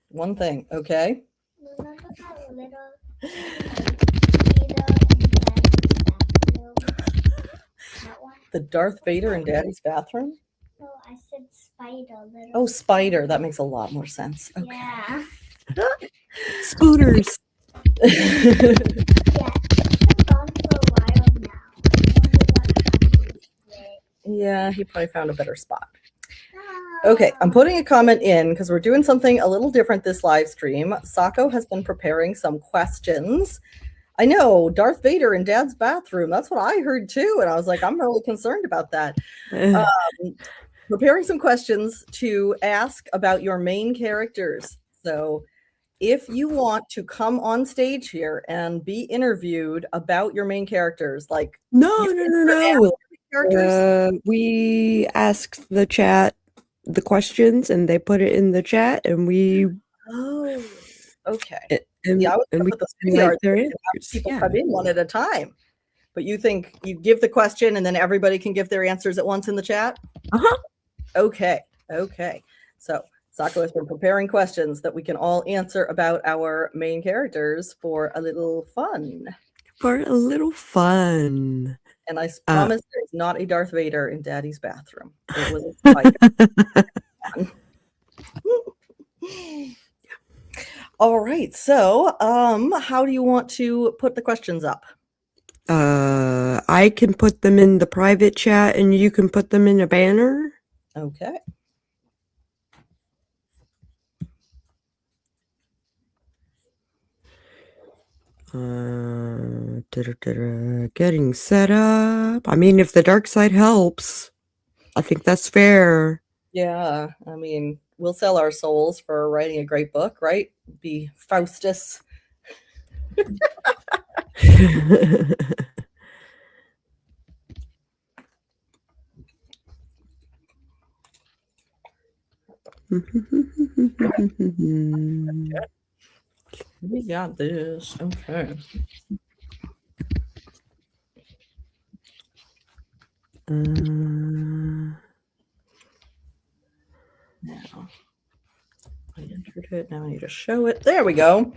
One thing, okay? Remember that little Peter in Daddy's bathroom? That one? The Darth Vader in Daddy's bathroom? No, I said spider. Little. Oh, spider. That makes a lot more sense. Okay. Yeah. Scooters. Yeah. He's been gone for a while now. I wonder what happened to it. Yeah, he probably found a better spot. Ah. Okay, I'm putting a comment in because we're doing something a little different this live stream. Sako has been preparing some questions. I know, Darth Vader in Dad's bathroom. That's what I heard too. And I was like, I'm really concerned about that. Preparing some questions to ask about your main characters. So if you want to come on stage here and be interviewed about your main characters, like No. characters, we asked the chat the questions and they put it in the chat and we oh, okay. and, Yeah, I was and gonna we put the like StreamYard their thing and have answers. people Yeah. come in one at a time. But you think you give the question and then everybody can give their answers at once in the chat? Uh-huh. Okay. So Sako has been preparing questions that we can all answer about our main characters for a little fun. And I promise there's not a Darth Vader in Daddy's bathroom. It was a spider. All right. So, how do you want to put the questions up? I can put them in the private chat and you can put them in a banner. Okay. Getting set up. I mean, if the dark side helps, I think that's fair. Yeah, I mean, we'll sell our souls for writing a great book, right? Be Faustus. We got this. Okay. Now, I entered it. Now I need to show it. There we go.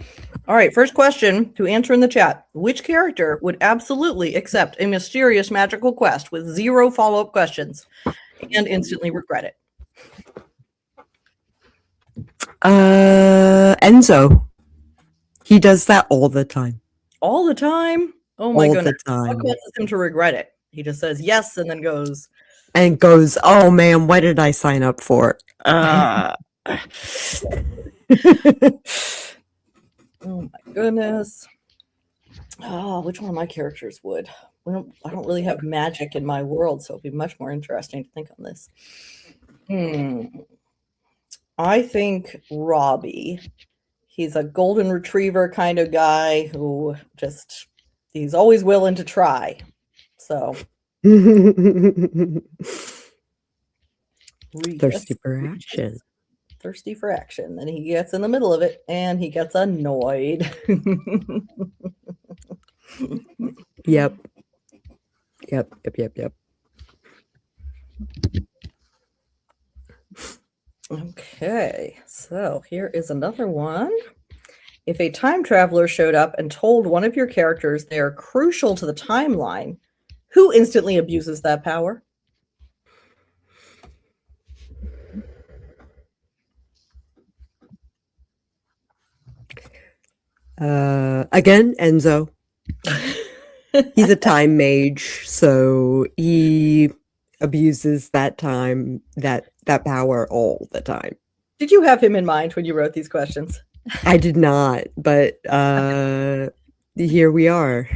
All right. First question to answer in the chat. Which character would absolutely accept a mysterious magical quest with 0 follow-up questions and instantly regret it? Enzo. He does that all the time. All the time? Oh my goodness. The time. What causes him to regret it? He just says yes and then goes. And goes, oh man, what did I sign up for? Oh my goodness. Oh, which one of my characters would? I don't really have magic in my world, so it'd be much more interesting to think on this. I think Robbie. He's a golden retriever kind of guy who just, he's always willing to try. So. Thirsty for action. Thirsty for action. Then he gets in the middle of it and he gets annoyed. Yep. Okay, so here is another one. If a time traveler showed up and told one of your characters they are crucial to the timeline, who instantly abuses that power? Again, Enzo. He's a time mage, so he abuses that time, that power all the time. Did you have him in mind when you wrote these questions? I did not, but here we are.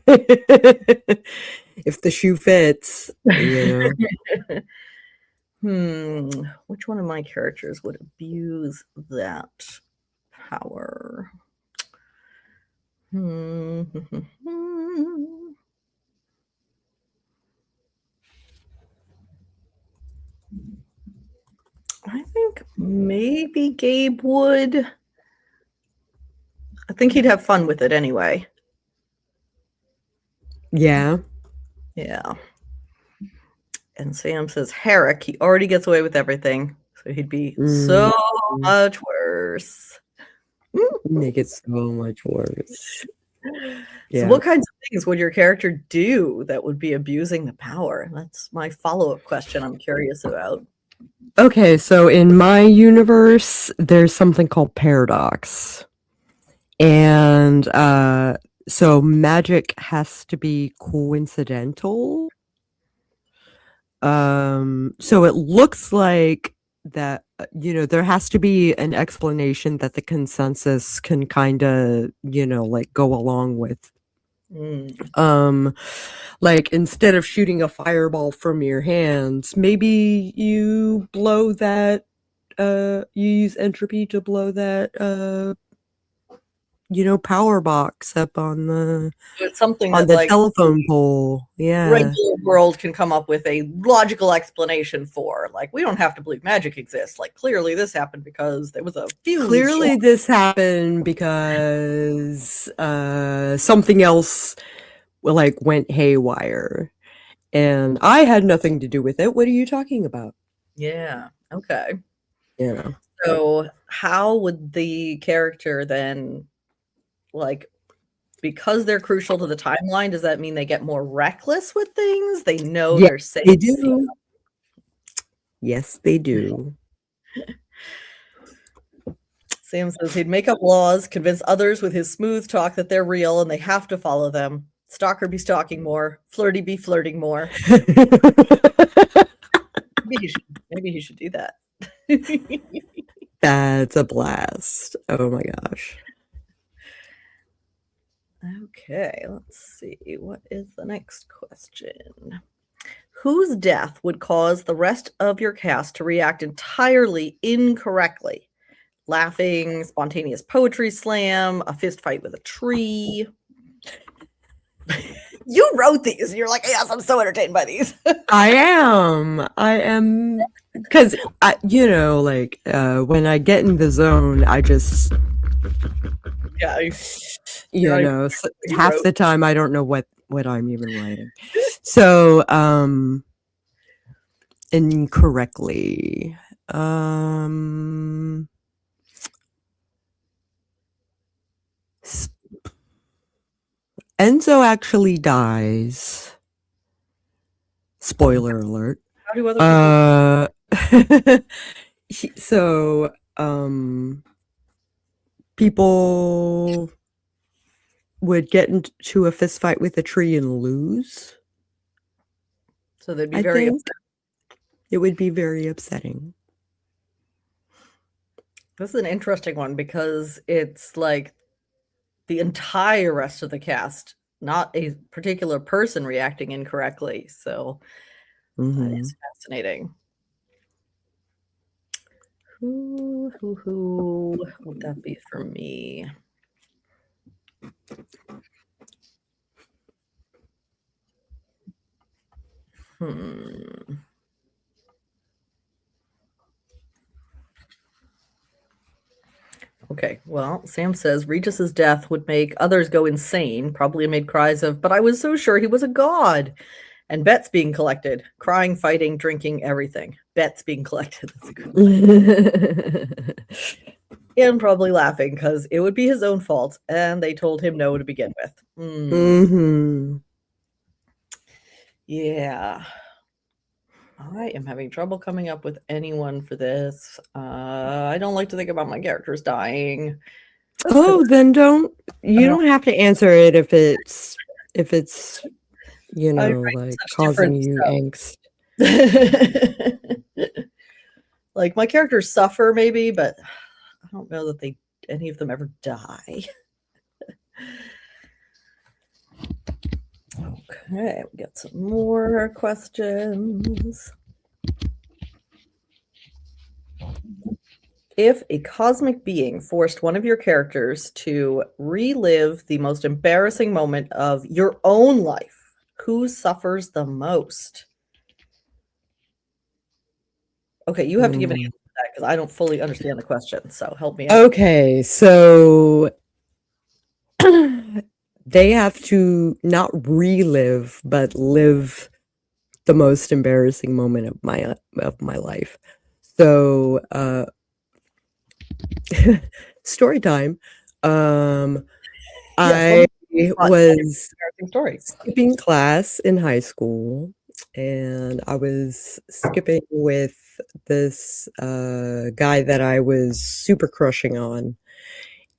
If the shoe fits, you know. Which one of my characters would abuse that power? I think maybe Gabe would. I think he'd have fun with it anyway. Yeah. And Sam says Herrick, he already gets away with everything. So he'd be so much worse. Make it so much worse. So Yeah. what kinds of things would your character do that would be abusing the power? That's my follow-up question I'm curious about. Okay, so in my universe, there's something called paradox. And so magic has to be coincidental. So it looks like that, there has to be an explanation that the consensus can kind of, like go along with. Like instead of shooting a fireball from your hands, maybe you blow that, you use entropy to blow that, power box up on the It's something that the like telephone pole. Yeah. regular world can come up with a logical explanation for. Like, we don't have to believe magic exists. Like, clearly this happened because there was a fuse. Clearly this happened because something else like went haywire. And I had nothing to do with it. What are you talking about? Yeah. Okay. You know. So how would the character then, like, because they're crucial to the timeline, does that mean they get more reckless with things? They know Yeah, they're safe. They do. Yes, they do. Sam says he'd make up laws, convince others with his smooth talk that they're real and they have to follow them. Stalker be stalking more. Flirty be flirting more. Maybe he should do that. That's a blast. Oh my gosh. Okay, let's see. What is the next question? Whose death would cause the rest of your cast to react entirely incorrectly? Laughing, spontaneous poetry slam, a fist fight with a tree. You wrote these. And you're like, yes, I'm so entertained by these. I am because like when I get in the zone, I just Yeah. half the time I don't know what I'm even writing. So incorrectly. Enzo actually dies. Spoiler alert. How do other So people would get into a fist fight with a tree and lose. So they'd be I very think it would be very upsetting. This is an interesting one because it's like the entire rest of the cast, not a particular person reacting incorrectly. So that is fascinating. Who would that be for me? Okay, well, Sam says Regis's death would make others go insane, probably amid cries of, but I was so sure he was a god. And bets being collected, crying, fighting, drinking, everything. Bets being collected. That's a good one. And probably laughing because it would be his own fault, and they told him no to begin with. Yeah. I am having trouble coming up with anyone for this. I don't like to think about my characters dying. Oh, then don't have to answer it if it's like causing you angst. Like my characters suffer maybe, but I don't know that any of them ever die. Okay, we got some more questions. If a cosmic being forced one of your characters to relive the most embarrassing moment of your own life, who suffers the most? Okay, you have to give an answer to that because I don't fully understand the question. So help me out. Okay, so they have to not relive, but live the most embarrassing moment of my life. So Story time. Yes, I was embarrassing stories. skipping class in high school, and I was skipping with this guy that I was super crushing on.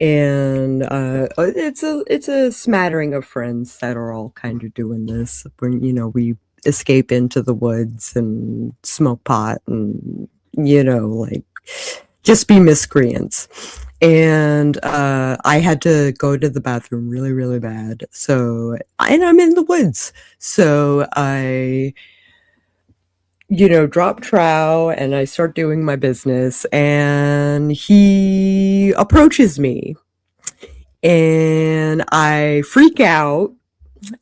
And it's a smattering of friends that are all kind of doing this. When we escape into the woods and smoke pot and like just be miscreants. And I had to go to the bathroom really, really bad. And I'm in the woods. So I drop trow and I start doing my business, and he approaches me and I freak out.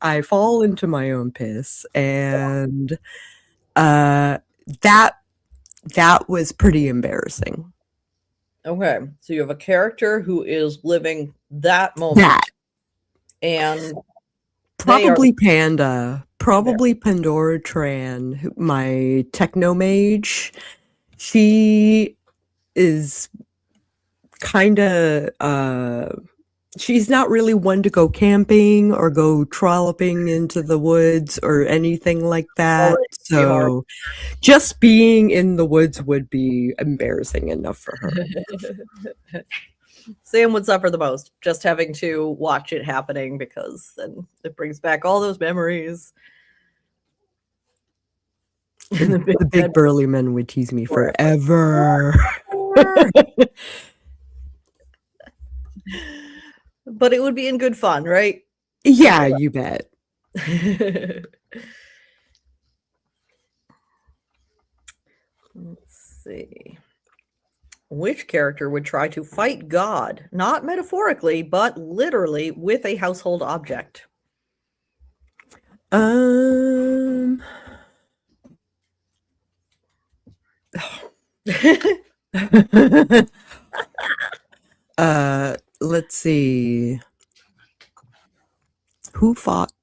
I fall into my own piss, and that was pretty embarrassing. Okay, so you have a character who is living that moment, That and probably Panda, probably Pandora Tran, my techno mage. She is kind of she's not really one to go camping or go trolloping into the woods or anything like that. So just being in the woods would be embarrassing enough for her. Sam would suffer the most just having to watch it happening, because then it brings back all those memories. The big burly men would tease me forever. But it would be in good fun, right? Yeah, you bet. Let's see. Which character would try to fight God, not metaphorically, but literally, with a household object? Let's see. Who fought?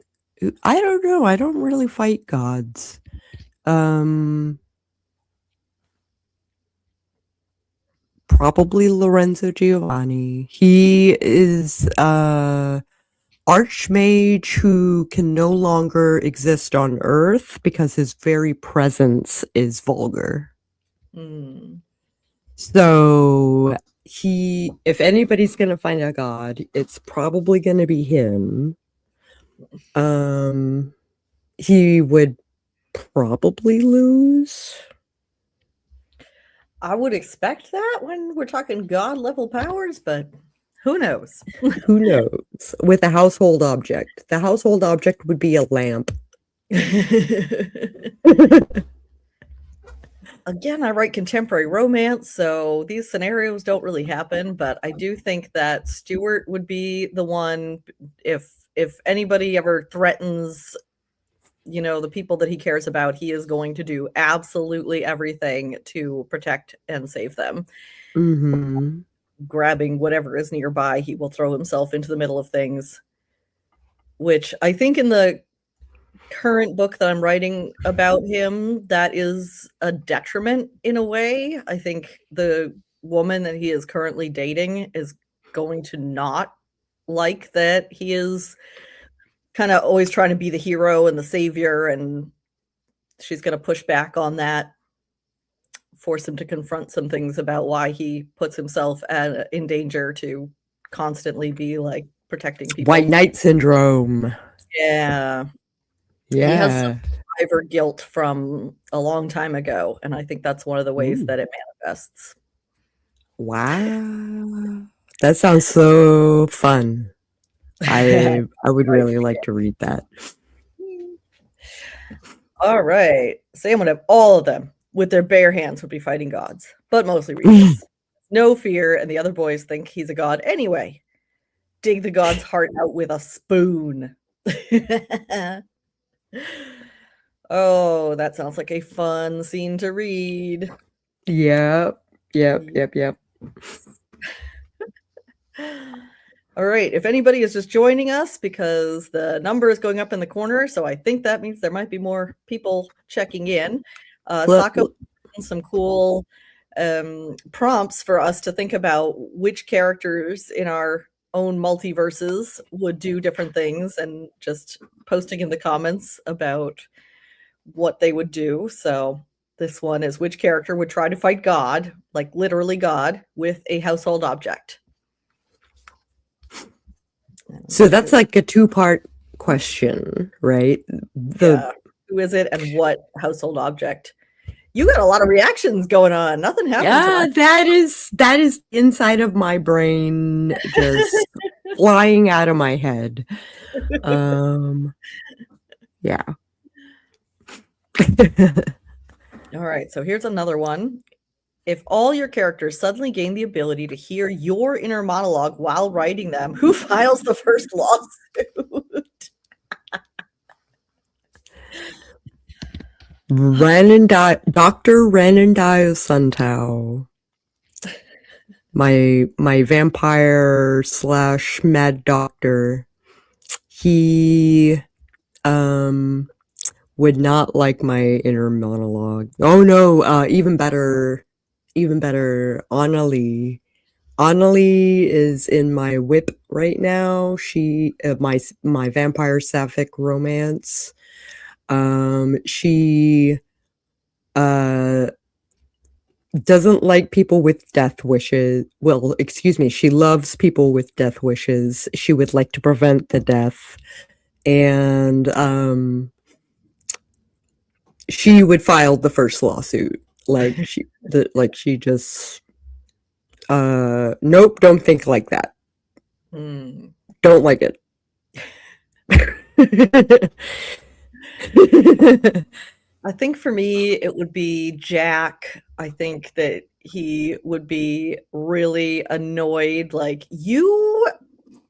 I don't know. I don't really fight gods. Probably Lorenzo Giovanni. He is archmage who can no longer exist on Earth because his very presence is vulgar. So if anybody's gonna find a god, it's probably gonna be him. He would probably lose. I would expect that when we're talking god level powers, but who knows? Who knows? With a household object. The household object would be a lamp. Again, I write contemporary romance, so these scenarios don't really happen, but I do think that Stuart would be the one, if anybody ever threatens, the people that he cares about, he is going to do absolutely everything to protect and save them. Mm-hmm. Grabbing whatever is nearby, he will throw himself into the middle of things, which I think in the current book that I'm writing about him, that is a detriment in a way. I think the woman that he is currently dating is going to not like that he is kind of always trying to be the hero and the savior, and she's going to push back on that, force him to confront some things about why he puts himself in danger to constantly be like protecting people. White Knight syndrome. Yeah. Yeah. He has some survivor guilt from a long time ago, and I think that's one of the ways that it manifests. Wow. That sounds so fun. I would really like to read that. All right. Sam would have all of them with their bare hands would be fighting gods, but mostly Regis. No fear, and the other boys think he's a god anyway. Dig the god's heart out with a spoon. Oh, that sounds like a fun scene to read. Yep. All right. If anybody is just joining us, because the number is going up in the corner, so I think that means there might be more people checking in. Sako, some cool prompts for us to think about which characters in our own multiverses would do different things, and just posting in the comments about what they would do. So this one is, which character would try to fight God, like literally God, with a household object? So that's like a two-part question, right? Yeah. Who is it and what household object? You got a lot of reactions going on. Nothing happened. Yeah, that is inside of my brain just flying out of my head. Yeah. All right, so here's another one. If all your characters suddenly gain the ability to hear your inner monologue while writing them, who files the first lawsuit? Dr. Renandio Suntao. My vampire / mad doctor. He would not like my inner monologue. Oh no, even better, Annalie. Annalie is in my whip right now. She my vampire sapphic romance. She doesn't like people with death wishes. Well, excuse me, she loves people with death wishes. She would like to prevent the death. And she would file the first lawsuit. Like she just nope, don't think like that. Don't like it. I think for me, it would be Jack. I think that he would be really annoyed. Like, you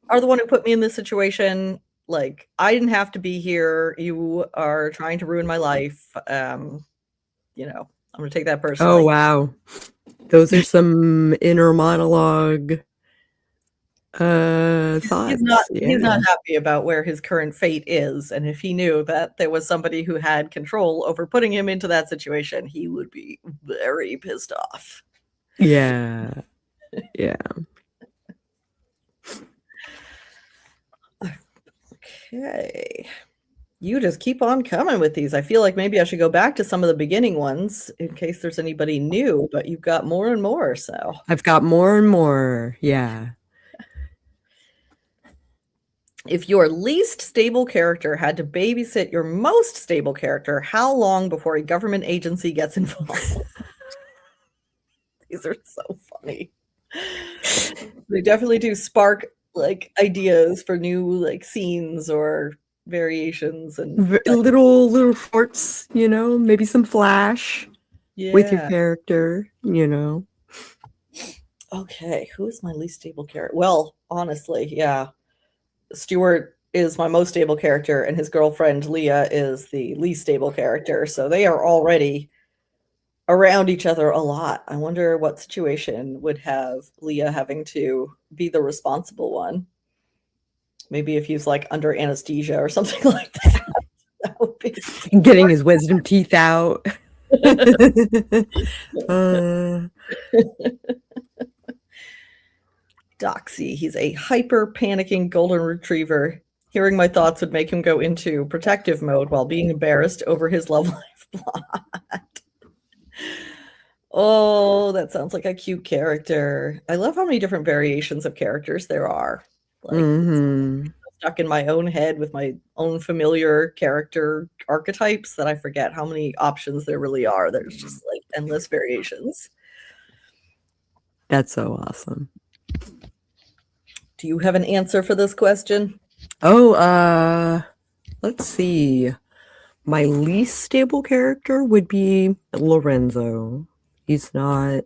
are the one who put me in this situation. Like, I didn't have to be here. You are trying to ruin my life. I'm going to take that personally. Oh, wow. Those are some inner monologue thoughts. He's not happy about where his current fate is, and if he knew that there was somebody who had control over putting him into that situation, he would be very pissed off. Yeah. Okay, you just keep on coming with these. I feel like maybe I should go back to some of the beginning ones in case there's anybody new, but you've got more and more. So I've got more and more. Yeah. If your least stable character had to babysit your most stable character, how long before a government agency gets involved? These are so funny. They definitely do spark like ideas for new like scenes or variations and little shorts, maybe some flash with your character, Okay, who is my least stable character? Well, honestly, yeah. Stuart is my most stable character, and his girlfriend Leah is the least stable character. So they are already around each other a lot. I wonder what situation would have Leah having to be the responsible one. Maybe if he's like under anesthesia or something like that. That would be getting his wisdom teeth out. Doxy, he's a hyper panicking golden retriever. Hearing my thoughts would make him go into protective mode while being embarrassed over his love life plot. Oh, that sounds like a cute character. I love how many different variations of characters there are. Like, stuck in my own head with my own familiar character archetypes that I forget how many options there really are. There's just like endless variations. That's so awesome. Do you have an answer for this question? Oh, let's see. My least stable character would be Lorenzo. He's not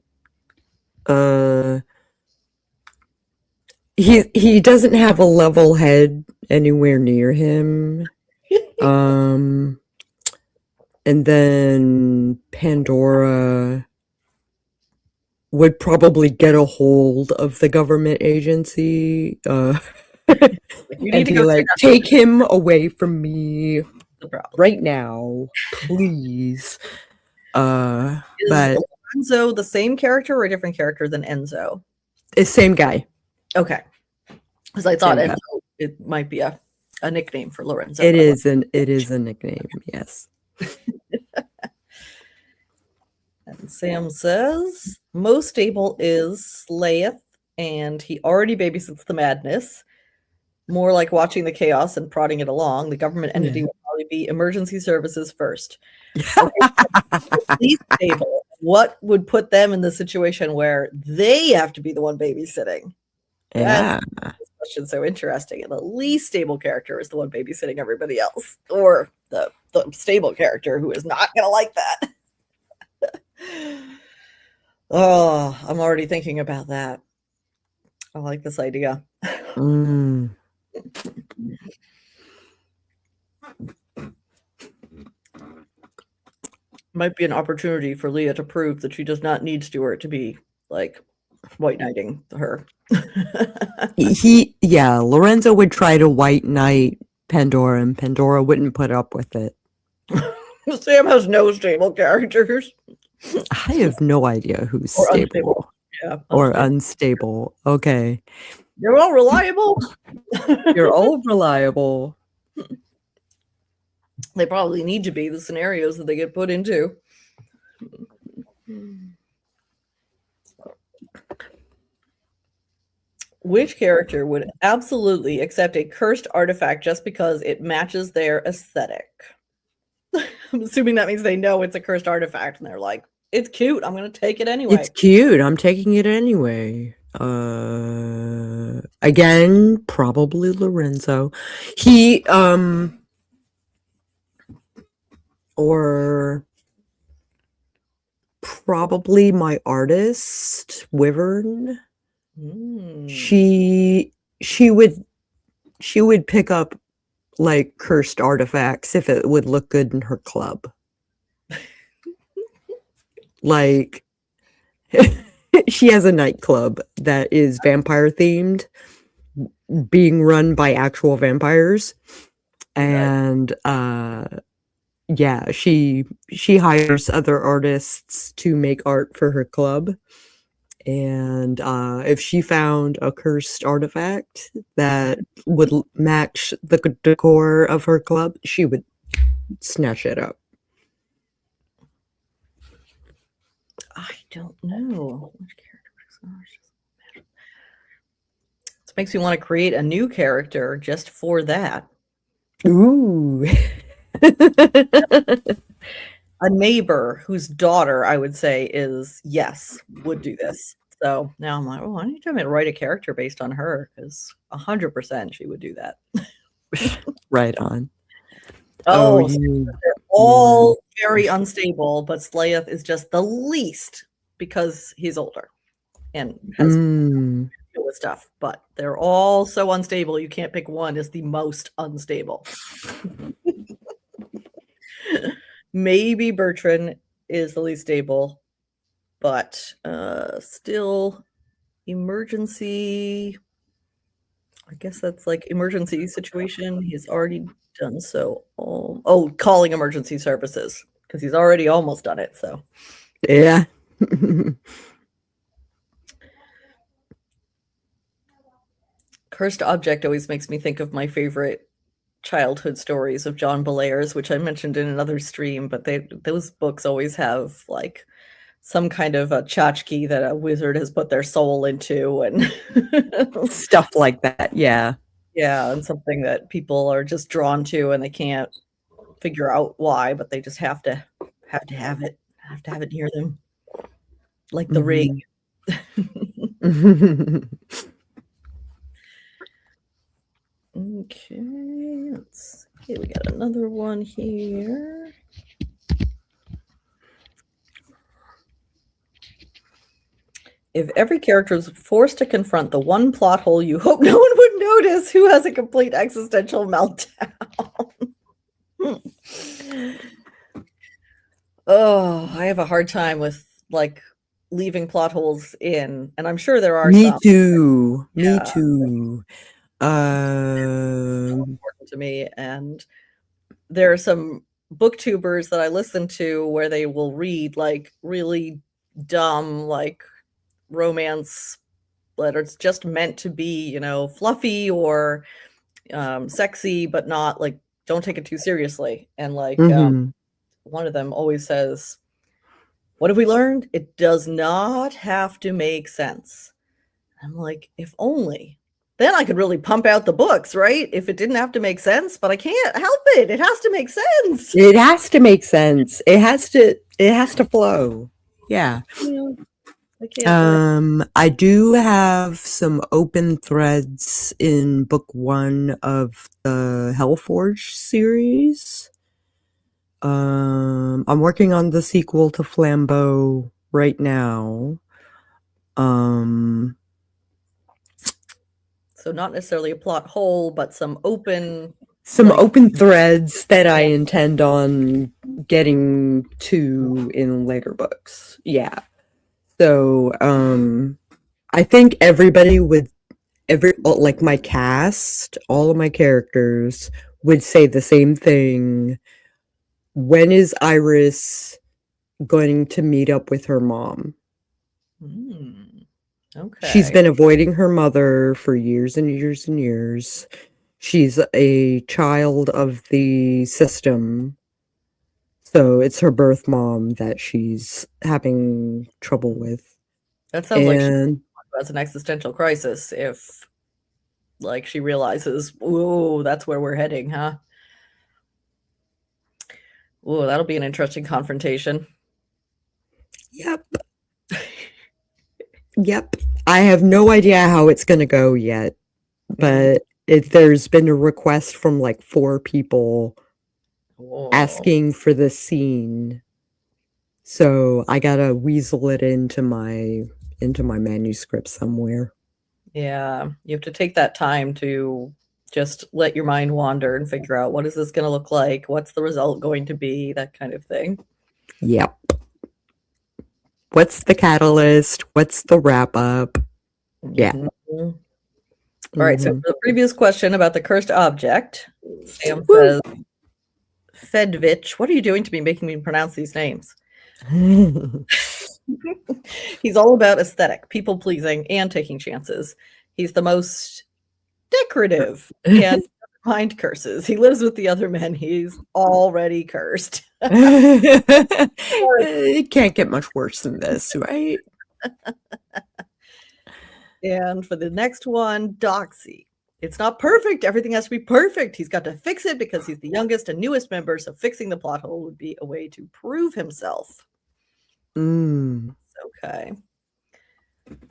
he doesn't have a level head anywhere near him. And then Pandora would probably get a hold of the government agency. You need to go like, take him away from me right now, please. But Lorenzo the same character or a different character than Enzo? It's same guy. Okay. Because I thought Same guy. Enzo, it might be a nickname for Lorenzo. It but is a nickname, yes. And Sam says, most stable is Slayeth, and he already babysits the madness. More like watching the chaos and prodding it along. The government entity Yeah. will probably be emergency services first. Least stable. What would put them in the situation where they have to be the one babysitting? Yeah. This question's so interesting. And the least stable character is the one babysitting everybody else, or the stable character who is not going to like that. Oh, I'm already thinking about that. I like this idea. Mm. Might be an opportunity for Leah to prove that she does not need Stuart to be like white knighting her. Lorenzo would try to white knight Pandora, and Pandora wouldn't put up with it. Sam has no stable characters. I have no idea who's Or stable unstable. Yeah. or unstable. Okay. They're all reliable. You're all reliable. They probably need to be the scenarios that they get put into. Which character would absolutely accept a cursed artifact just because it matches their aesthetic? I'm assuming that means they know it's a cursed artifact and they're like, it's cute. I'm going to take it anyway. It's cute. I'm taking it anyway. Again, probably Lorenzo. He, or probably my artist, Wyvern. Mm. She would pick up like cursed artifacts if it would look good in her club. Like she has a nightclub that is vampire themed, being run by actual vampires. And yeah, she hires other artists to make art for her club. And if she found a cursed artifact that would match the decor of her club, she would snatch it up. I don't know. Which character? This makes me want to create a new character just for that. Ooh. A neighbor whose daughter, I would say, would do this. So now I'm like, oh, I need to write a character based on her because 100% she would do that. Right on. Oh, you- they're all very unstable, but Slayeth is just the least because he's older and has Mm. to deal with stuff. But they're all so unstable, you can't pick one as the most unstable. Maybe Bertrand is the least stable, but still emergency. I guess that's like emergency situation. He's already done so. Calling emergency services because he's already almost done it. So Yeah. cursed object always makes me think of my favorite childhood stories of John Bellairs, which I mentioned in another stream, but those books always have like some kind of a tchotchke that a wizard has put their soul into and Stuff like that. Yeah. yeah, and something that people are just drawn to and they can't figure out why, but they just have to have it near them. Like the ring. Okay, let's see. We got another one here. If every character is forced to confront the one plot hole you hope no one would notice, who has a complete existential meltdown? Oh, I have a hard time with like leaving plot holes in, and I'm sure there are Me some too. Me Yeah. too. important to me, and there are some booktubers that I listen to where they will read like really dumb like romance, but it's just meant to be, you know, fluffy or sexy, but not like don't take it too seriously. And like Mm-hmm. one of them always says, "What have we learned? It does not have to make sense." I'm like, if only. Then I could really pump out the books, right? If it didn't have to make sense, but I can't help it. It has to make sense. It has to make sense. It has to flow. Yeah. Yeah, I can't. I do have some open threads in book 1 of the Hellforge series. I'm working on the sequel to Flambeau right now. So not necessarily a plot hole, but some open. Some Like- open threads that I intend on getting to in later books. Yeah. So, I think everybody would, like my cast, all of my characters would say the same thing. When is Iris going to meet up with her mom? Okay. She's been avoiding her mother for years and years and years. She's a child of the system. So it's her birth mom that she's having trouble with. That sounds like she And has an existential crisis if like she realizes, ooh, that's where we're heading, huh? Ooh, that'll be an interesting confrontation. yep. Yep. I have no idea how it's going to go yet, but there's been a request from like 4 people Whoa. asking for the scene. So I got to weasel it into my manuscript somewhere. Yeah, you have to take that time to just let your mind wander and figure out what is this going to look like? What's the result going to be? That kind of thing. Yep. What's the catalyst? What's the wrap up? Yeah. Mhm. All right. So Mhm. for the previous question about the cursed object, Sam Woo. says, Fedvich, what are you doing to be making me pronounce these names? He's all about aesthetic, people pleasing, and taking chances. He's the most decorative and doesn't mind curses. He lives with the other men. He's already cursed. It can't get much worse than this, right? And for the next one, Doxy. It's not perfect. Everything has to be perfect. He's got to fix it because he's the youngest and newest member. So fixing the plot hole would be a way to prove himself. Mm. Okay.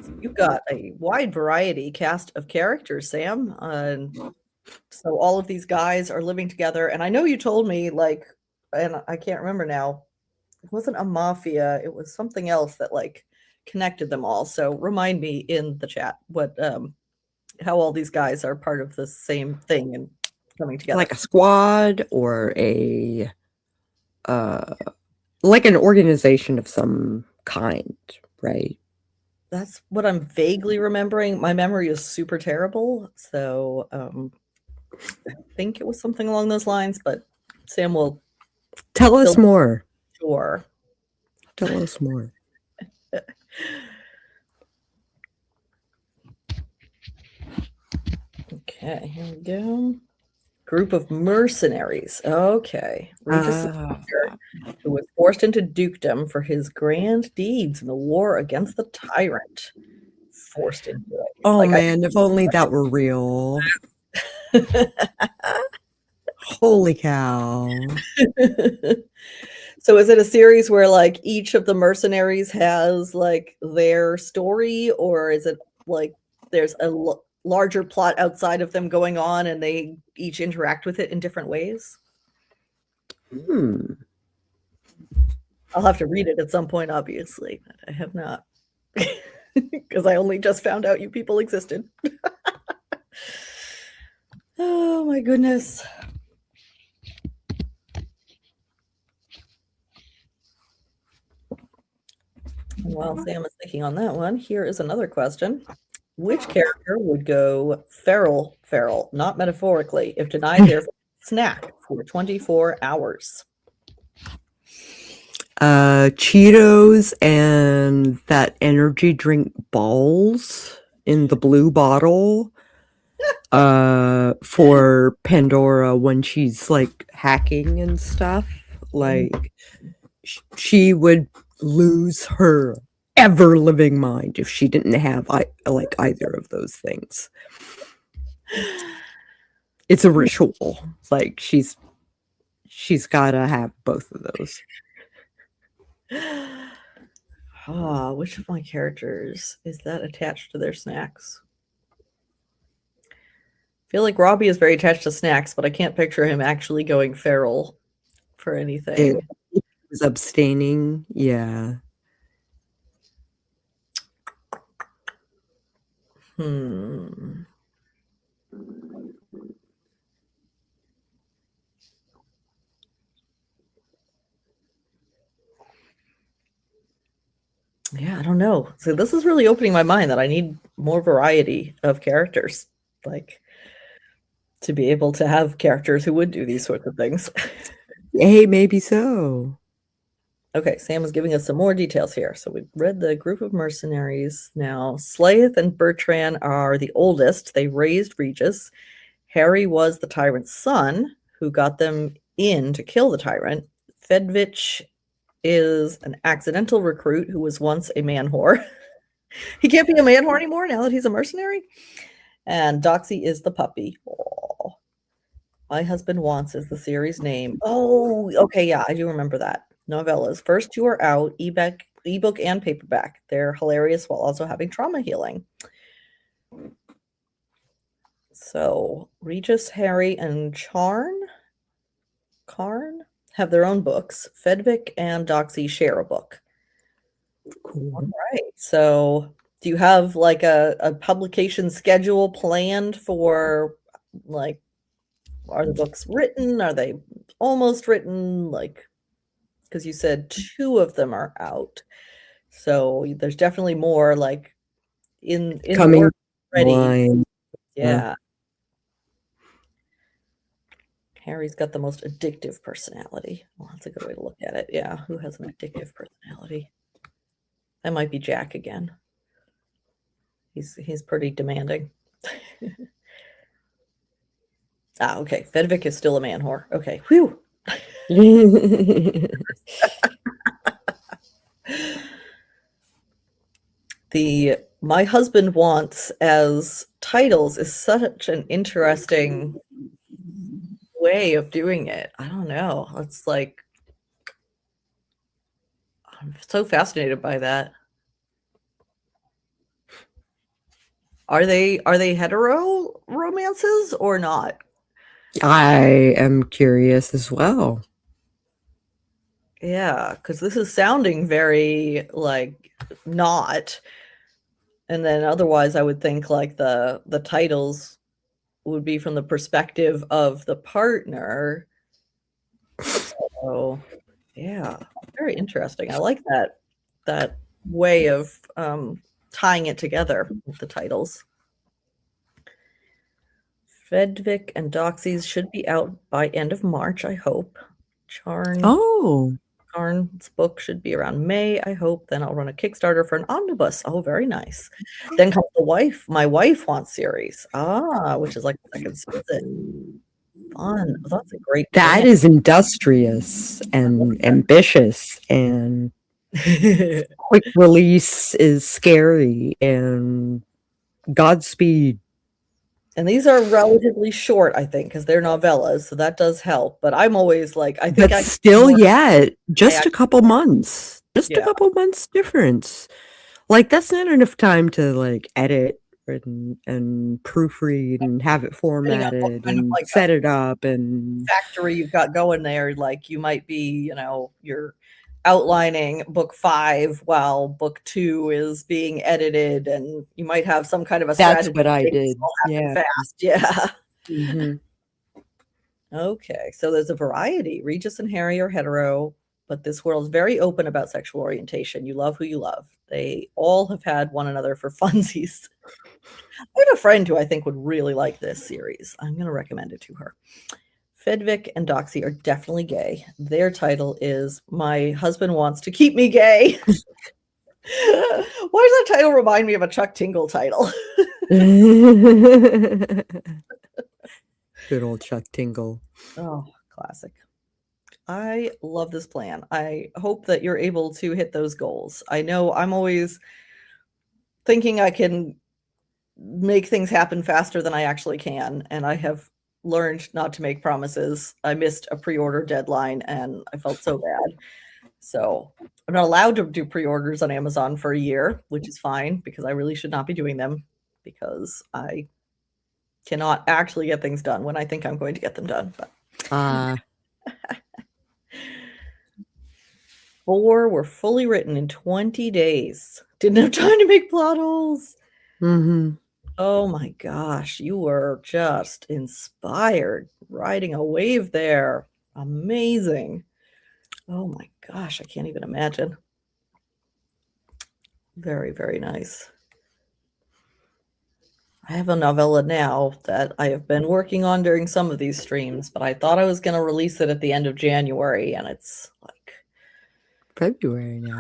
So you've got a wide variety cast of characters, Sam. So all of these guys are living together. And I know you told me, like, and I can't remember now, it wasn't a mafia, it was something else that like connected them all. So remind me in the chat what how all these guys are part of the same thing and coming together. Like a squad or a like an organization of some kind, right? That's what I'm vaguely remembering. My memory is super terrible, so I think it was something along those lines, but Sam will Tell us more. sure. Tell us more. Okay, here we go. Group of mercenaries. Okay. Regis is here, who was forced into dukedom for his grand deeds in the war against the tyrant. Forced into it. It's Oh like, man, if only that were real. Holy cow. So is it a series where like each of the mercenaries has like their story, or is it like there's a larger plot outside of them going on and they each interact with it in different ways? I'll have to read it at some point, obviously, but I have not. Because I only just found out you people existed. Oh my goodness. And while Sam is thinking on that one, here is another question. Which character would go feral, not metaphorically, if denied their snack for 24 hours? Cheetos and that energy drink balls in the blue bottle for Pandora when she's like hacking and stuff. Like she would lose her ever living mind if she didn't have like either of those things. It's a ritual. Like she's got to have both of those. Which of my characters is that attached to their snacks? I feel like Robbie is very attached to snacks, but I can't picture him actually going feral for anything. It was abstaining. Yeah. Yeah, I don't know. So this is really opening my mind that I need more variety of characters, like to be able to have characters who would do these sorts of things. Hey, maybe so. Okay, Sam is giving us some more details here. So we've read the group of mercenaries. Now, Slayeth and Bertrand are the oldest. They raised Regis. Harry was the tyrant's son who got them in to kill the tyrant. Fedvich is an accidental recruit who was once a man whore. He can't be a man whore anymore now that he's a mercenary. And Doxy is the puppy. Aww. My Husband Wants is the series name. Oh, okay, yeah, I do remember that. Novellas. First two are out, ebook and paperback. They're hilarious while also having trauma healing. So Regis, Harry, and Karn have their own books. Fedvik and Doxy share a book. Cool. All right. So do you have like a publication schedule planned for, like, are the books written? Are they almost written? Like, because you said two of them are out. So there's definitely more like in Coming ready. line. Yeah. Harry's got the most addictive personality. Well, that's a good way to look at it. Yeah. Who has an addictive personality? That might be Jack again. He's pretty demanding. Okay. Fedvik is still a man whore. Okay. Whew. The My Husband Wants as titles is such an interesting way of doing it. I don't know. It's like, I'm so fascinated by that. Are they hetero romances or not? I am curious as well. Yeah, because this is sounding very like not. And then otherwise I would think like the titles would be from the perspective of the partner. So yeah, very interesting. I like that way of tying it together with the titles. Fedvik and Doxy's should be out by end of March, I hope. Karn's book should be around May, I hope. Then I'll run a Kickstarter for an omnibus. Oh, very nice. Then comes My Wife Wants series. Which is like the second season. Fun. That's a great That plan. is industrious and ambitious, and quick release is scary, and Godspeed. And these are relatively short, I think, because they're novellas, so that does help. But I'm always like, I think But I still, just a couple months. Just Yeah. a couple months difference. Like, that's not enough time to, like, edit and proofread and have it what formatted kind of, and like, set it up and factory you've got going there. Like you might be, you're outlining book 5 while book 2 is being edited, and you might have some kind of a that's strategy. what I things did. all happen Yeah. fast. Yeah. Mhm. Okay, so there's a variety. Regis and Harry are hetero, but this world is very open about sexual orientation. You love who you love. They all have had one another for funsies. I have a friend who I think would really like this series. I'm going to recommend it to her. Fedvik and Doxy are definitely gay. Their title is My Husband Wants to Keep Me Gay. Why does that title remind me of a Chuck Tingle title? Good old Chuck Tingle. Oh, classic. I love this plan. I hope that you're able to hit those goals. I know I'm always thinking I can make things happen faster than I actually can, and I have learned not to make promises. I missed a pre-order deadline and I felt so bad. So I'm not allowed to do pre-orders on Amazon for a year, which is fine because I really should not be doing them because I cannot actually get things done when I think I'm going to get them done. But 4 were fully written in 20 days. Didn't have time to make plot holes. Oh my gosh, you were just inspired, riding a wave there. Amazing. Oh my gosh, I can't even imagine. Very, very nice. I have a novella now that I have been working on during some of these streams, but I thought I was going to release it at the end of January, and it's like February now.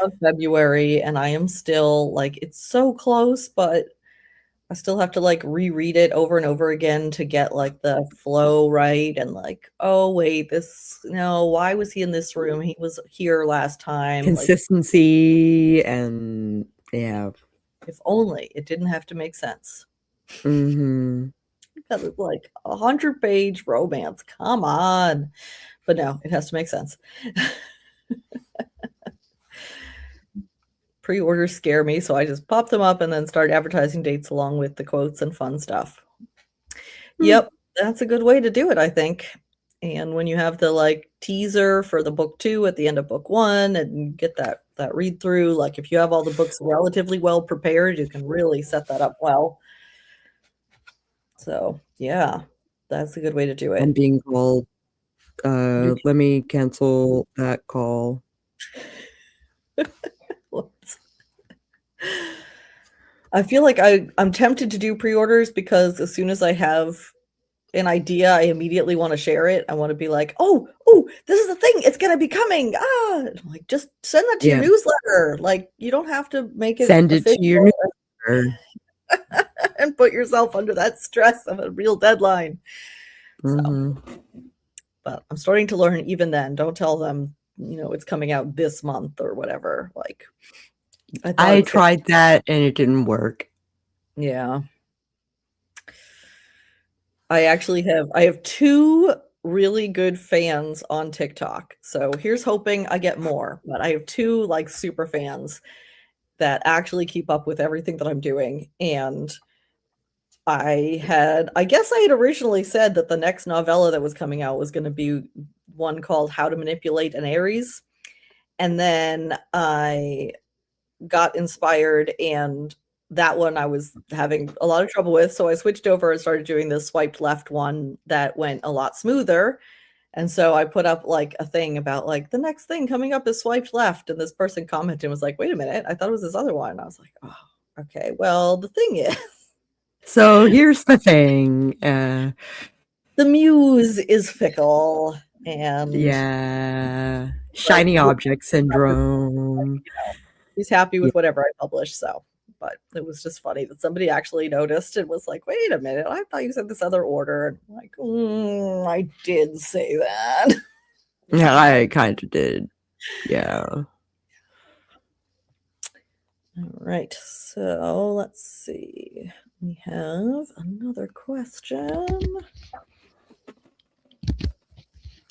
of February, and I am still like, it's so close, but I still have to like reread it over and over again to get like the flow right, and like, oh wait, why was he in this room? He was here last time. Consistency and yeah. If only it didn't have to make sense. Because it's like 100-page romance. Come on. But no, it has to make sense. Pre-orders scare me, so I just pop them up and then start advertising dates along with the quotes and fun stuff. Yep, that's a good way to do it, I think. And when you have the like teaser for the book 2 at the end of book 1 and get that read through, like if you have all the books relatively well prepared, you can really set that up well. So yeah, that's a good way to do it. I'm being called. Let me cancel that call. I feel like I'm tempted to do pre-orders because as soon as I have an idea, I immediately want to share it. I want to be like, oh, this is the thing. It's going to be coming. I'm like, just send that to your newsletter. Like, you don't have to make it. Send it to your newsletter. And put yourself under that stress of a real deadline. So, but I'm starting to learn even then. Don't tell them, it's coming out this month or whatever. Like, I tried that and it didn't work. Yeah. I have 2 really good fans on TikTok. So here's hoping I get more, but I have 2 like super fans that actually keep up with everything that I'm doing. And I guess I had originally said that the next novella that was coming out was going to be one called How to Manipulate an Aries. And then I got inspired, and that one I was having a lot of trouble with. So I switched over and started doing this swiped left one that went a lot smoother. And so I put up like a thing about like the next thing coming up is swiped left. And this person commented and was like, wait a minute, I thought it was this other one. I was like, oh, okay. Well, the thing is. So here's the thing. The muse is fickle. And yeah. Shiny object syndrome. He's happy with whatever I publish. So. But it was just funny that somebody actually noticed and was like, wait a minute, I thought you said this other order. And I'm like, I did say that. Yeah, I kind of did. Yeah. All right. So let's see. We have another question.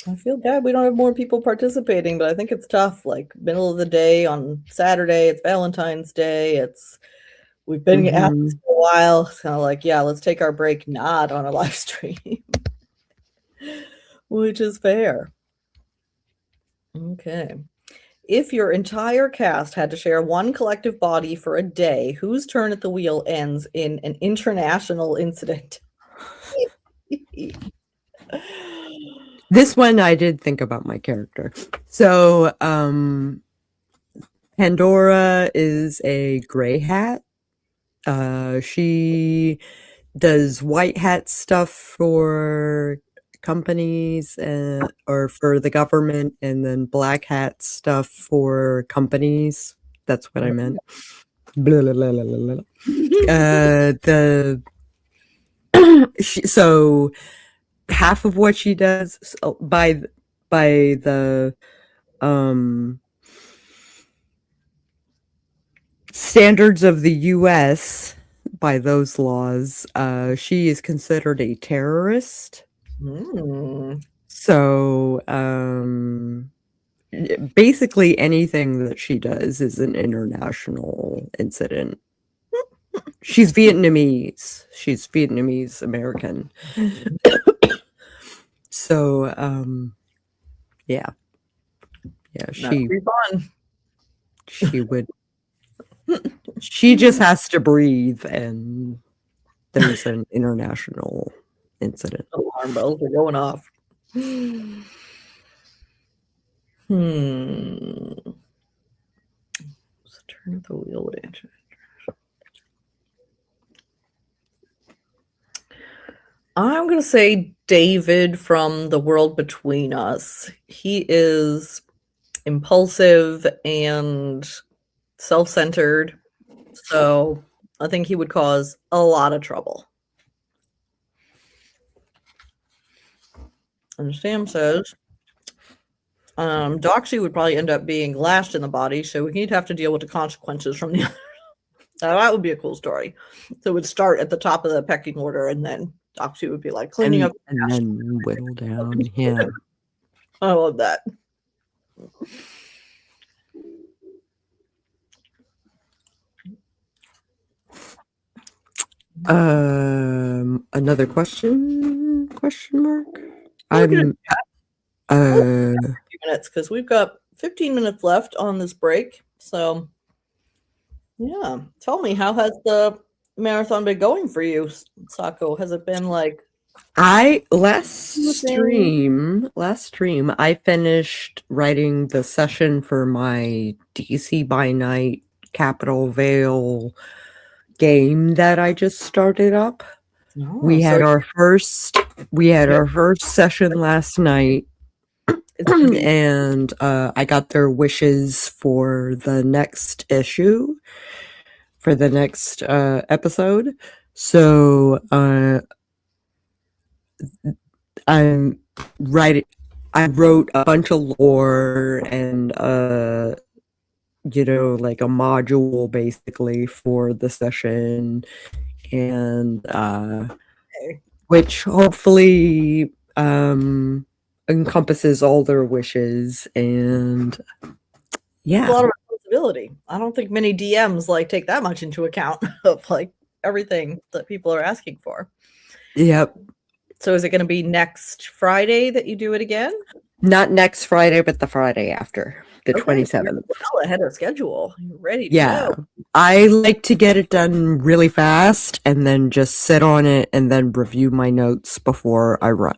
I feel bad we don't have more people participating, but I think it's tough. Like middle of the day on Saturday, it's Valentine's Day. We've been at this for a while. It's kind of like, yeah, let's take our break not on a live stream, which is fair. Okay. If your entire cast had to share one collective body for a day, whose turn at the wheel ends in an international incident? This one I did think about my character. So Pandora is a gray hat. She does white hat stuff for companies or for the government, and then black hat stuff for companies. That's what I meant. Blah, blah, blah, blah, blah, blah. So half of what she does by the standards of the US, by those laws, she is considered a terrorist. So basically anything that she does is an international incident. She's Vietnamese. She's Vietnamese American. So yeah. That'd be fun. She would. She just has to breathe, and there's an international incident. Alarm bells are going off. So turn the wheel to enter. I'm going to say David from The World Between Us. He is impulsive and self-centered, so I think he would cause a lot of trouble. And Sam says, Doxy would probably end up being last in the body, so he'd have to deal with the consequences from the other. That would be a cool story. So it would start at the top of the pecking order, and then Doxy would be like cleaning up. And then whittle down. Yeah. I love that. Another question? Question mark? Look at I'm minutes because we've got 15 minutes left on this break. So, yeah, tell me, how has the marathon been going for you, Sako? Has it been like last stream I finished writing the session for my DC by Night Capital Vale game that I just started up. We had our first session last night, and I got their wishes for the next issue, for the next episode. So I wrote a bunch of lore and like a module basically for the session, and which hopefully encompasses all their wishes. And yeah, a lot of responsibility. I don't think many DMs like take that much into account of like everything that people are asking for. Yep. So is it going to be next Friday that you do it again? Not next Friday, but the Friday after, the 27th. Well ahead of schedule. You're ready to go. I like to get it done really fast and then just sit on it and then review my notes before I run.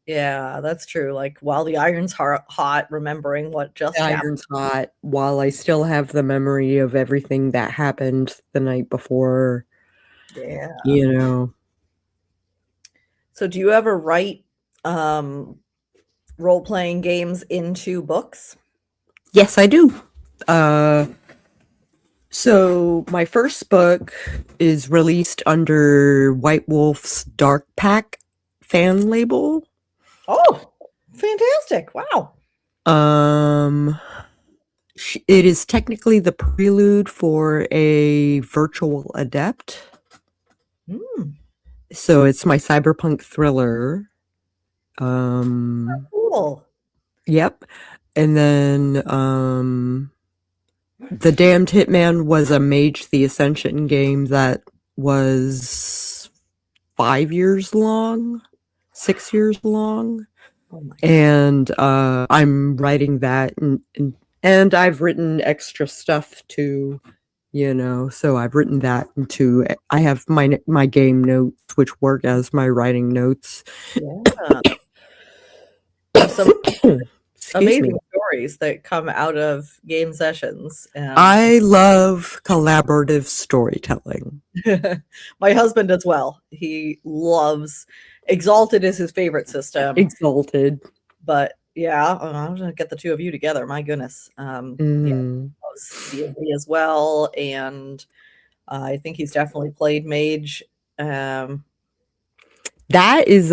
Yeah, that's true. Like while the iron's hot, remembering what just happened. Iron's hot, while I still have the memory of everything that happened the night before. Yeah. So do you ever write role-playing games into books? Yes, I do. So my first book is released under White Wolf's Dark Pack fan label. Oh, fantastic. Wow. It is technically the prelude for a virtual adept. So it's my cyberpunk thriller. Cool. Yep. And then The Damned Hitman was a Mage the Ascension game that was 5 years long, 6 years long. Oh my and I'm writing that, and I've written extra stuff too, so I've written that into, I have my game notes, which work as my writing notes. Yeah. Some amazing stories that come out of game sessions. And I love collaborative storytelling. my husband as well. He loves Exalted is his favorite system. Exalted. But yeah, I'm gonna get the two of you together. My goodness. Yeah, Mm. loves D&D as well, and I think he's definitely played Mage. That is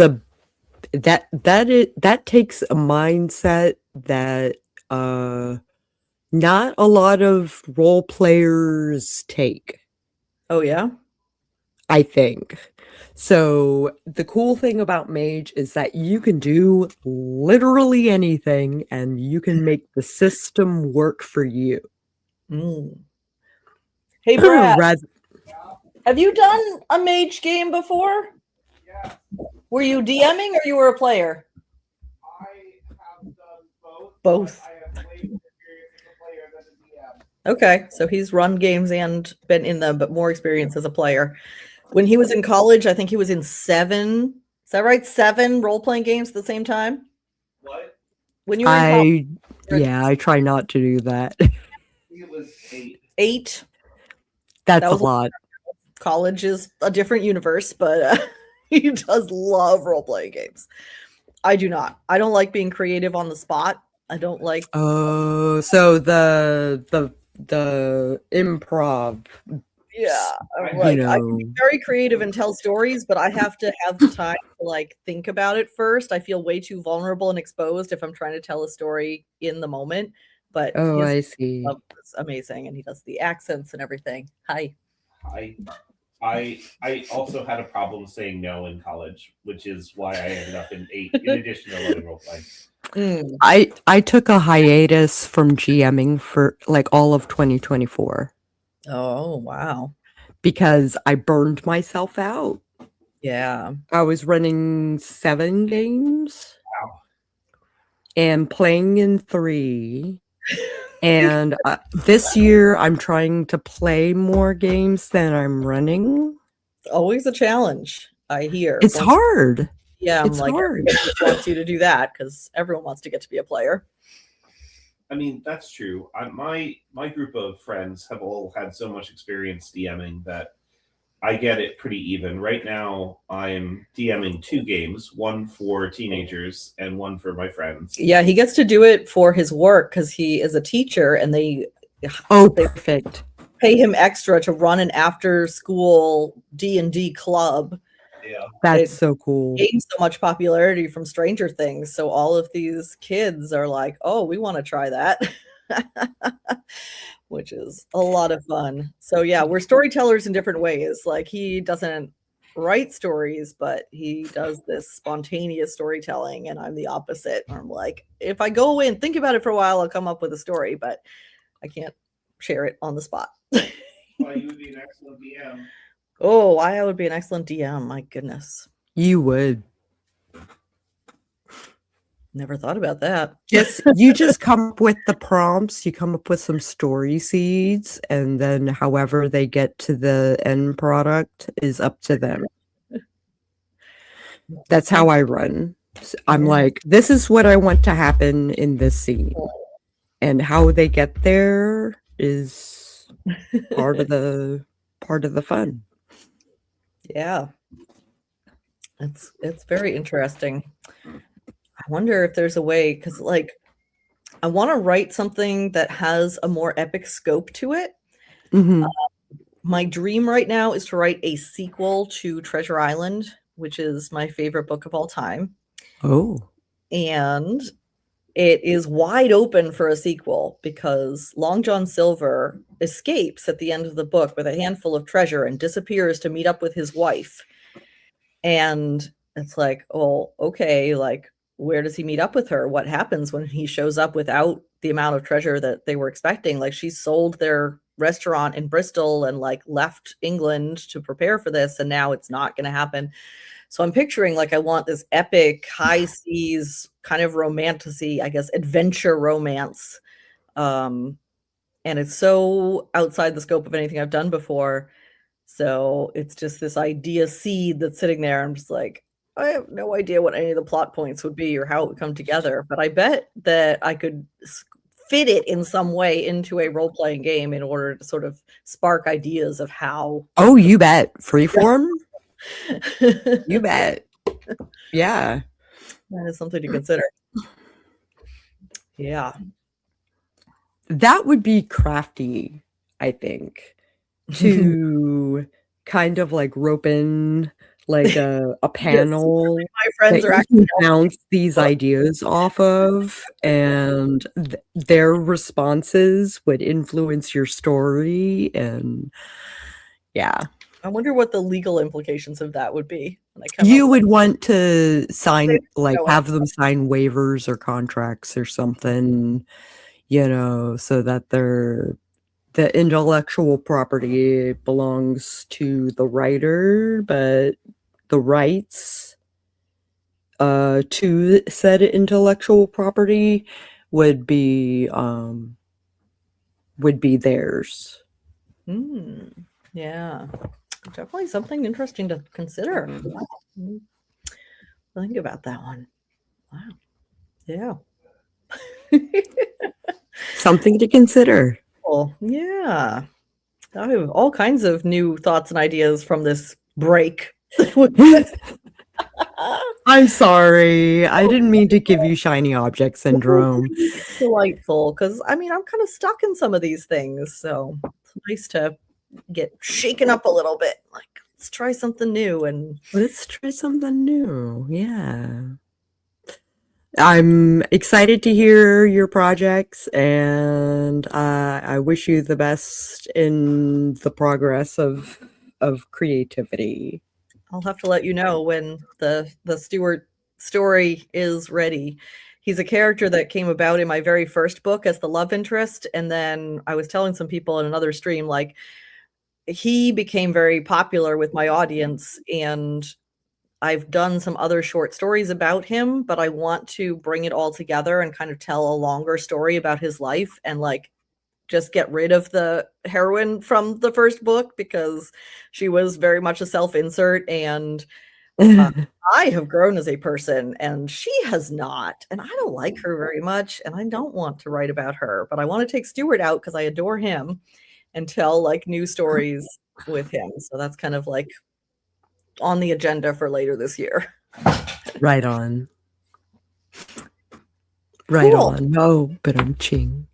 that takes a mindset that not a lot of role players take, Oh yeah. I think. So the cool thing about Mage is that you can do literally anything and you can make the system work for you. Mm. Hey Brad, Rather, have you done a Mage game before? Yeah, Were you DMing or you were a player? I have done both. Both. I have played experience as a player than a DM. Okay, so he's run games and been in them, but more experience as a player. When he was in college, I think he was in 7. Is that right? 7 role-playing games at the same time? What? When you were in college, I try not to do that. I think it was 8. 8. That's That a was- lot. College is a different universe, but he does love role-playing games. I do not. I don't like being creative on the spot. I don't like Oh, so the improv, yeah, You like I can know. be very creative and tell stories, but I have to have the time to like think about it first. I feel way too vulnerable and exposed if I'm trying to tell a story in the moment. But Oh, his I see. stuff is amazing, and he does the accents and everything. Hi. I also had a problem saying no in college, which is why I ended up in 8, in addition to loving role playing. Mm. I took a hiatus from GMing for like all of 2024 Oh wow, because I burned myself out. yeah. I was running 7 games Wow. and playing in 3. And this year I'm trying to play more games than I'm running. Always a challenge. I hear It's Once- hard. Yeah, I'm It's like hard. everybody just wants you to do that because everyone wants to get to be a player. I mean, that's true. My group of friends have all had so much experience DMing that I get it pretty even. Right now, I'm DMing 2 games, one for teenagers and one for my friends. Yeah, he gets to do it for his work because he is a teacher, and they Oh, perfect. pay him extra to run an after-school D&D club. Yeah. That's It so cool. gained so much popularity from Stranger Things, so all of these kids are like, "Oh, we want to try that," which is a lot of fun. So yeah, we're storytellers in different ways. Like he doesn't write stories, but he does this spontaneous storytelling, and I'm the opposite. I'm like, if I go away and think about it for a while, I'll come up with a story, but I can't share it on the spot. Well, you would be an excellent DM. Oh, I would be an excellent DM. My goodness. You would. Never thought about that. You just come up with the prompts, you come up with some story seeds, and then however they get to the end product is up to them. That's how I run. I'm Yeah. like, this is what I want to happen in this scene. And how they get there is part of the fun. Yeah. It's very interesting. I wonder if there's a way, because like I want to write something that has a more epic scope to it. Mhm. My dream right now is to write a sequel to Treasure Island, which is my favorite book of all time. Oh. And it is wide open for a sequel because Long John Silver escapes at the end of the book with a handful of treasure and disappears to meet up with his wife. And it's like, oh, okay, like, where does he meet up with her? What happens when he shows up without the amount of treasure that they were expecting? Like, she sold their restaurant in Bristol and like left England to prepare for this, and now it's not going to happen. So I'm picturing like I want this epic high seas kind of romantasy, I guess, adventure romance. And it's so outside the scope of anything I've done before. So it's just this idea seed that's sitting there. I'm just like, I have no idea what any of the plot points would be or how it would come together, but I bet that I could fit it in some way into a role playing game in order to sort of spark ideas of how. Oh, you bet. Freeform? You bet. Yeah. That is something to consider. Yeah. That would be crafty, I think, to kind of like rope in like a panel My that friends are you actually can bounce these ideas off of, and their responses would influence your story. And yeah, I wonder what the legal implications of that would be. When I come you up would want to sign, They- like, no, have them sign waivers or contracts or something, you know, so that the intellectual property belongs to the writer, but the rights to said intellectual property would be theirs. Yeah, definitely something interesting to consider. Mm, think about that one. Wow. Yeah. Something to consider. Cool. Yeah. I have all kinds of new thoughts and ideas from this break. I'm sorry. I didn't mean to give you shiny object syndrome. Delightful, because I mean, I'm kind of stuck in some of these things, so it's nice to get shaken up a little bit. Like, let's try something new. And Let's try something new. Yeah. I'm excited to hear your projects, and I wish you the best in the progress of creativity. I'll have to let you know when the Stewart story is ready. He's a character that came about in my very first book as the love interest, and then I was telling some people in another stream, like, he became very popular with my audience, and I've done some other short stories about him, but I want to bring it all together and kind of tell a longer story about his life, and like just get rid of the heroine from the first book because she was very much a self-insert, and I have grown as a person and she has not, and I don't like her very much, and I don't want to write about her, but I want to take Stewart out because I adore him and tell like new stories with him. So that's kind of like on the agenda for later this year. Right on. Right Cool. on. No, but I'm ching.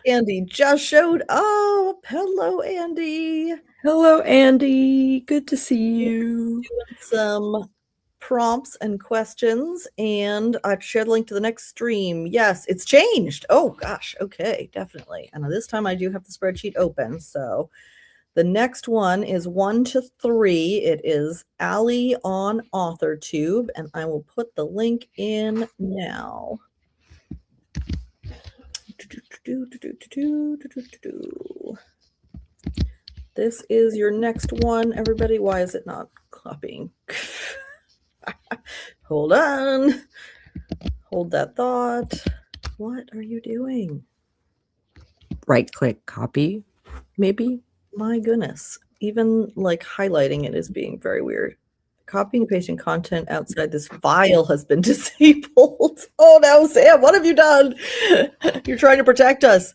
Andy just showed up. Hello, Andy. Hello, Andy. Good to see you. Some prompts and questions, and I've shared the link to the next stream. Yes, it's changed. Oh gosh, okay, definitely. And this time I do have the spreadsheet open. So the next one is 1 to 3. It is Allie on AuthorTube, and I will put the link in now. This is your next one, everybody. Why is it not copying? Hold on. Hold that thought. What are you doing? Right click copy, maybe. My goodness. Even like highlighting it is being very weird. Copying and pasting content outside this file has been disabled. Oh no, Sam, what have you done? You're trying to protect us.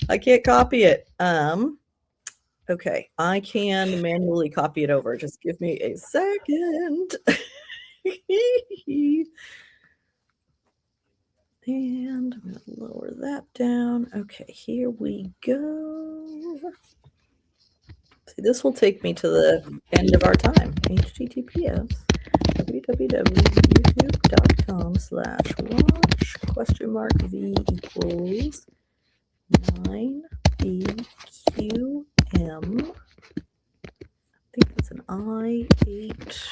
I can't copy it. Okay, I can manually copy it over. Just give me a second. And I'm going to lower that down. Okay, here we go. See, this will take me to the end of our time. HTTPS www.youtube.com/watch?v equals 9BQM. I think it's an I8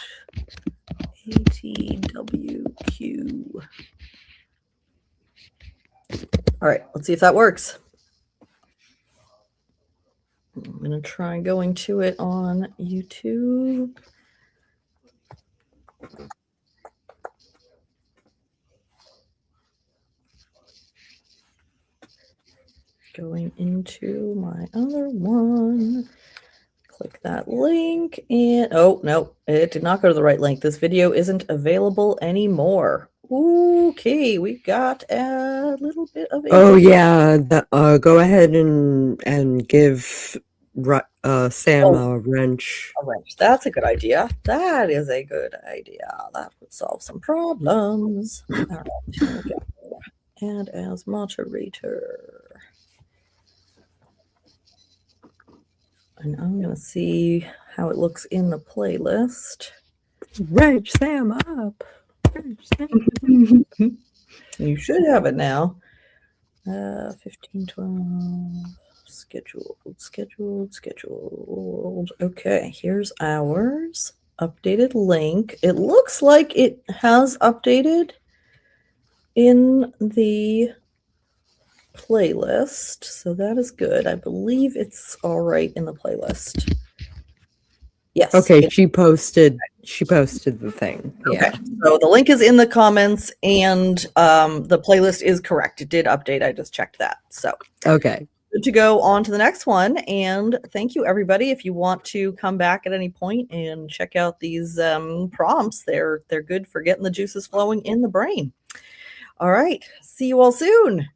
ATWQ. All right, let's see if that works. I'm going to try going to it on YouTube. Going into my other one. Click that link and oh no, it did not go to the right link. This video isn't available anymore. Okay, we got a little bit of a Oh yeah, go ahead and give Sam a wrench. a wrench. That's a good idea. That is a good idea. That would solve some problems. All right. Here we go. And as moderator. And I'm going to see how it looks in the playlist. Wrench Sam up. Wrench Sam. You should have it now. 1512. Scheduled. Okay, here's ours. Updated link. It looks like it has updated in the playlist, so that is good. I believe it's all right in the playlist. Yes. Okay, she posted the thing. Yeah. Okay, so the link is in the comments, and the playlist is correct. It did update. I just checked that. So Okay. good to go on to the next one. And thank you, everybody. If you want to come back at any point and check out these prompts, they're good for getting the juices flowing in the brain. All right. See you all soon.